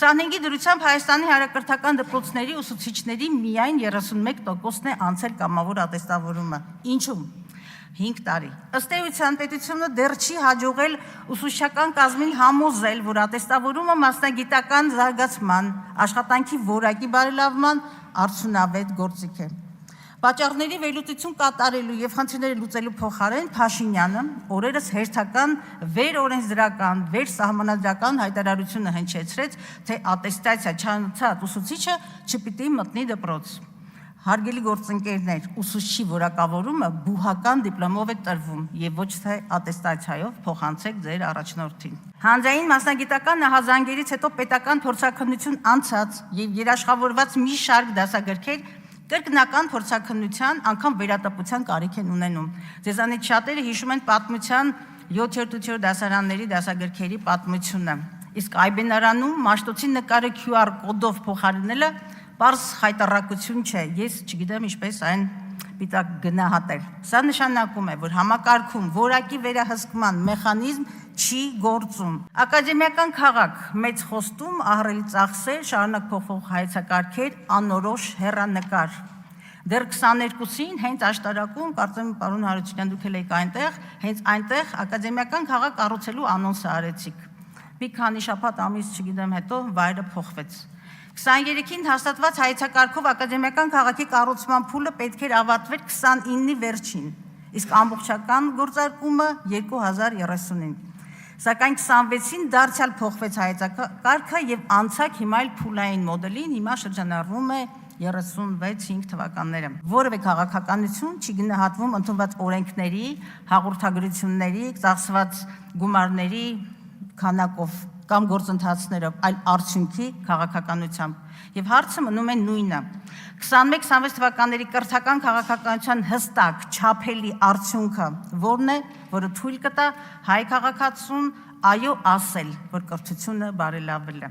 25-ի դրությամբ Հայաստանի հանրակրթական դպրոցների ուսուցիչների միայն 31%-ն է անցել կամավոր ատեստավորումը։ Ինչու՞մ։ 5 տարի։ Ըստ էության պետությունը դեռ չի հաջողել ուսուցչական կազմին համոզել, որ ատեստավորումը մասնագիտական զարգացման, աշխատանքի որակի բարելավման արդյունավետ գործիք է։ Պատճառների վերլուծություն կատարելու եւ խնդիրները լուծելու փոխարեն Փաշինյանը օրերս հերթական վերօրենսդրական, վերսահմանադրական հայտարարությունը հնչեցրեց, թե ատեստացիա չանցած ուսուցիչը չպիտի մտնի դպրոց։ Հարգելի գործընկերներ, ուսուցչի որակավորումը բուհական դիպլոմով է տրվում եւ ոչ թե ատեստացիայով, փոխանցեք ձեր առաջնորդին։ Հանձային մասնագիտական նախազանգերից հետո պետական փորձաքննություն անցած եւ երաշխավորված մի շարք դասագրքեր կրկնական փորձաքննության, անգամ վերատպության կարիք են ունենում։ Ձեզանից շատերը հիշում են պատմության 7-8 դասարանների դասագրքերի պատմությունը։ Իսկ այբենարանում Մաշտոցի նկարը QR կոդով փոխարինելը պարզ խայտառակություն չէ, ես չգիտեմ ինչպես այն պիտակ գնահատել։ Սա նշանակում է, որ համակարգում որակի վերահսկման մեխանիզմ չի գործում։ Ակադեմիական քաղաք, մեծ խոստում, ահռելի ծախսեր, շարունակ փոխվող հայեցակարգեր, անորոշ հեռանկար։ Դեռ 22-ին հենց աշտարակում, կարծեմ պարոն Հարությունյան դուք եք այնտեղ, հենց այնտեղ ակադեմիական քաղաք կառուցելու անոնսը արեցիք։ Մի քանի շաբաթ ամիս, չգիտեմ, հետո վայրը փոխվեց։ 23-ին հաստատված հայեցակարգով ակադեմիական քաղաքի կառուցման փուլը պետք էր ավարտվեր 29-ի վերջին, իսկ ամբողջական գործարկումը 2030-ին։ Սակայն 26-ին դարձյալ փոխվեց հայեցակարգը եւ անցակ հիմա էլ փուլային մոդելին, հիմա շրջանառվում է 36-5 թվականները։ Որևէ քաղաքականություն չի գնահատվում ընդունված օրենքների, հաղորդագրությունների, ծախսված գումարների քանակով կամ գործընթացներով, այլ արդյունքի քաղաքականությամբ։ Եվ հարցը մնում է նույնը։ 21-26 թվականների կրթական քաղաքականության հստակ, չափելի արդյունքը որն է, որը թույլ կտա հայ քաղաքացուն այո ասել, որ կրթությունը բարելավել է։